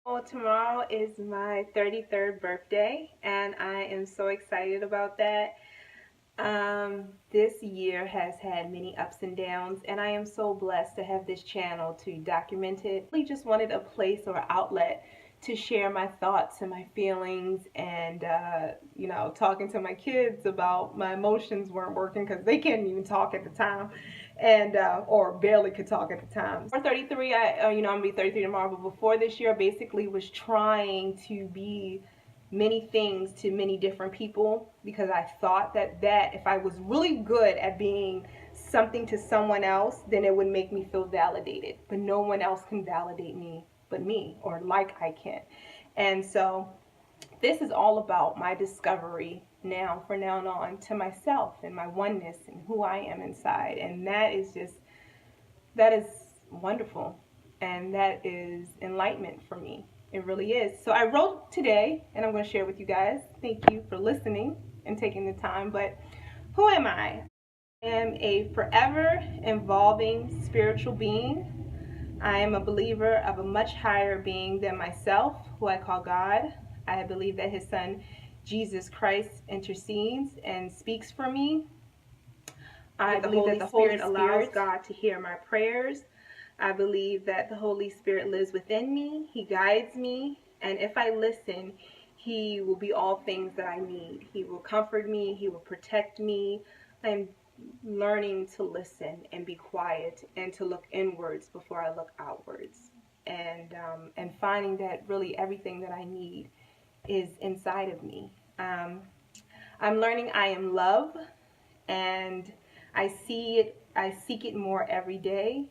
Well, tomorrow is my 33rd birthday, and I am so excited about that. This year has had many ups and downs, and I am so blessed to have this channel to document it. I really just wanted a place or outlet to share my thoughts and my feelings, and talking to my kids about my emotions weren't working because they couldn't even talk at the time, and or barely could talk at the time. For 33, I'm gonna be 33 tomorrow, but before this year, I basically was trying to be many things to many different people because I thought that if I was really good at being something to someone else, then it would make me feel validated. But no one else can validate me but me, or like I can. And so this is all about my discovery now, for now on, to myself and my oneness and who I am inside. And that is wonderful, and that is enlightenment for me. It really is. So I wrote today, and I'm going to share with you guys. Thank you for listening and taking the time. But who am I? I am a forever evolving spiritual being. I am a believer of a much higher being than myself, who I call God. I believe that his son, Jesus Christ, intercedes and speaks for me. I believe that the Holy Spirit allows God to hear my prayers. I believe that the Holy Spirit lives within me. He guides me. And if I listen, he will be all things that I need. He will comfort me. He will protect me. I'm learning to listen and be quiet and to look inwards before I look outwards. And finding that really everything that I need is inside of me. I'm learning I am love, and I seek it more every day.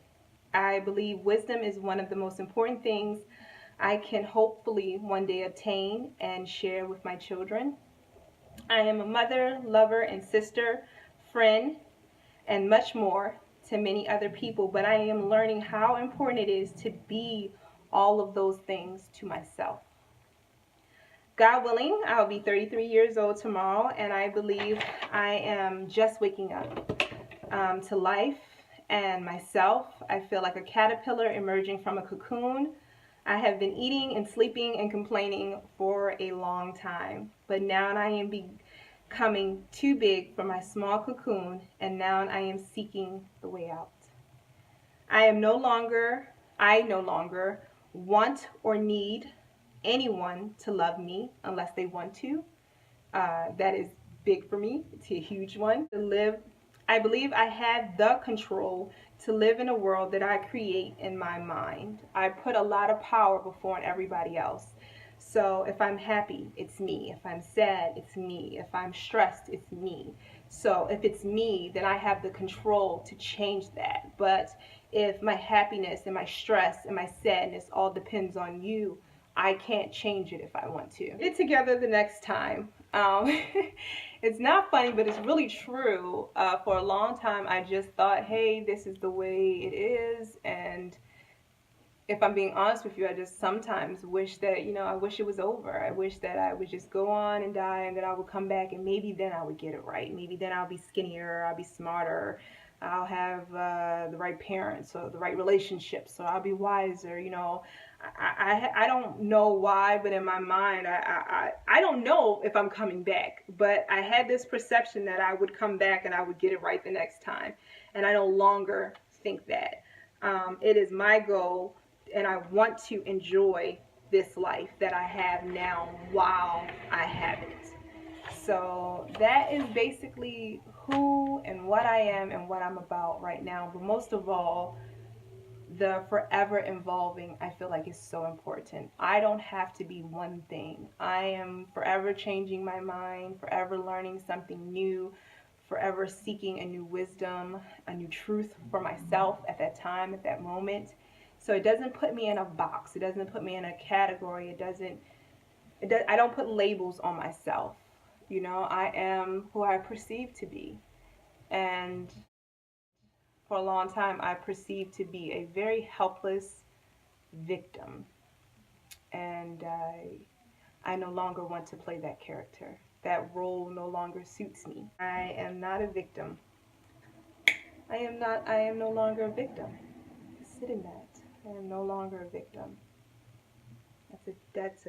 I believe wisdom is one of the most important things I can hopefully one day obtain and share with my children. I am a mother, lover, and sister, friend, and much more to many other people, but I am learning how important it is to be all of those things to myself. God willing, I'll be 33 years old tomorrow, and I believe I am just waking up to life and myself. I feel like a caterpillar emerging from a cocoon. I have been eating and sleeping and complaining for a long time, but now I am becoming too big for my small cocoon, and now I am seeking the way out. I no longer want or need anyone to love me unless they want to. That is big for me. It's a huge one. I believe I had the control to live in a world that I create in my mind. I put a lot of power before everybody else. So if I'm happy, it's me. If I'm sad, it's me. If I'm stressed, it's me. So if it's me, then I have the control to change that. But if my happiness and my stress and my sadness all depends on you, I can't change it if I want to. Get it together the next time. It's not funny, but it's really true. For a long time, I just thought, hey, this is the way it is. And if I'm being honest with you, I just sometimes wish that, I wish it was over. I wish that I would just go on and die, and that I would come back, and maybe then I would get it right. Maybe then I'll be skinnier, I'll be smarter, I'll have the right parents or the right relationships, so I'll be wiser. I don't know why, but in my mind, I don't know if I'm coming back, but I had this perception that I would come back and I would get it right the next time, and I no longer think that. It is my goal, and I want to enjoy this life that I have now while I have it. So that is basically who and what I am and what I'm about right now. But most of all, the forever evolving, I feel like, is so important. I don't have to be one thing. I am forever changing my mind, forever learning something new, forever seeking a new wisdom, a new truth for myself at that time, at that moment. So it doesn't put me in a box. It doesn't put me in a category. I don't put labels on myself. I am who I perceive to be. And for a long time, I perceived to be a very helpless victim. And I no longer want to play that character. That role no longer suits me. I am not a victim. I am no longer a victim. Sit in that. I am no longer a victim. That's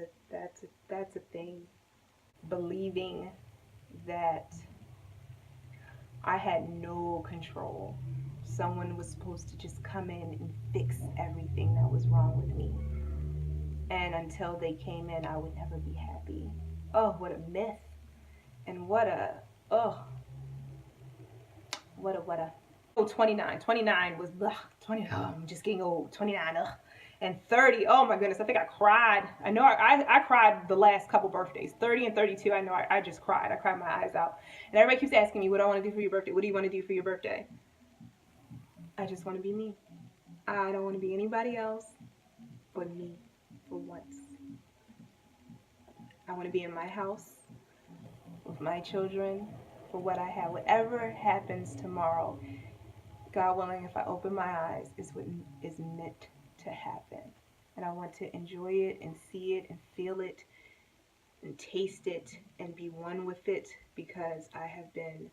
a thing. Believing that I had no control. Someone was supposed to just come in and fix everything that was wrong with me. And until they came in, I would never be happy. Oh, what a myth. And oh, what a. Oh, 29. 29 was, ugh, 20, oh, I'm just getting old. 29, ugh. And 30, oh my goodness, I think I cried. I know I cried the last couple birthdays. 30 and 32, I know I just cried. I cried my eyes out. And everybody keeps asking me, what do I want to do for your birthday? What do you want to do for your birthday? I just want to be me. I don't want to be anybody else but me for once. I want to be in my house with my children for what I have. Whatever happens tomorrow, God willing, if I open my eyes, is what is meant to happen. And I want to enjoy it and see it and feel it and taste it and be one with it, because I have been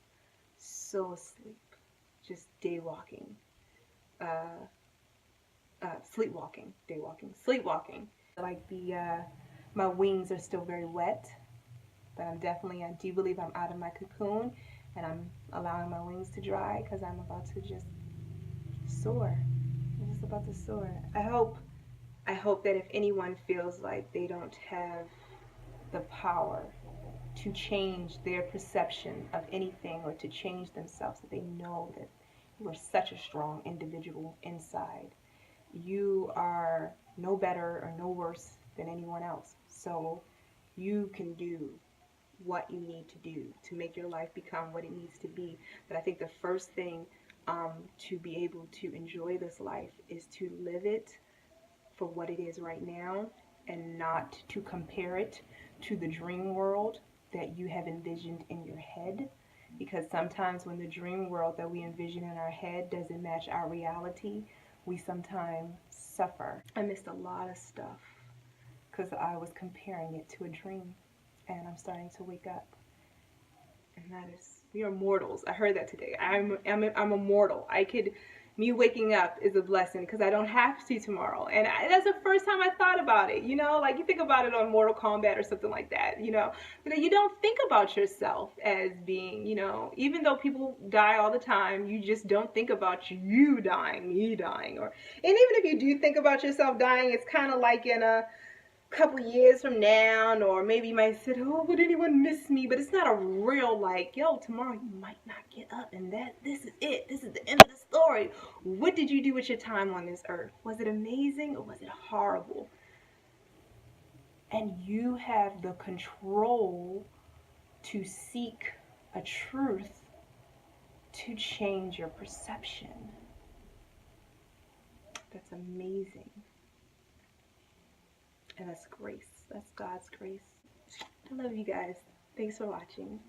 so asleep, just sleepwalking, sleepwalking. Like my wings are still very wet, but I do believe I'm out of my cocoon, and I'm allowing my wings to dry because I'm about to just soar. I'm just about to soar. I hope that if anyone feels like they don't have the power to change their perception of anything or to change themselves, that they know that you are such a strong individual inside. You are no better or no worse than anyone else. So you can do what you need to do to make your life become what it needs to be. But I think the first thing to be able to enjoy this life is to live it for what it is right now, and not to compare it to the dream world that you have envisioned in your head. Because sometimes when the dream world that we envision in our head doesn't match our reality, we sometimes suffer. I missed a lot of stuff because I was comparing it to a dream, and I'm starting to wake up. And that is, we are mortals. I heard that today. I'm immortal. Me waking up is a blessing because I don't have to tomorrow. And that's the first time I thought about it, like you think about it on Mortal Kombat or something like that, but you don't think about yourself as being, even though people die all the time, you just don't think about you dying, me dying, and even if you do think about yourself dying, it's kind of like in a couple years from now, or maybe you might say, oh, would anyone miss me? But it's not a real like, yo, tomorrow you might not get up, and this is it. This is the end of the story. What did you do with your time on this earth? Was it amazing or was it horrible? And you have the control to seek a truth to change your perception. That's amazing. And that's grace. That's God's grace. I love you guys. Thanks for watching.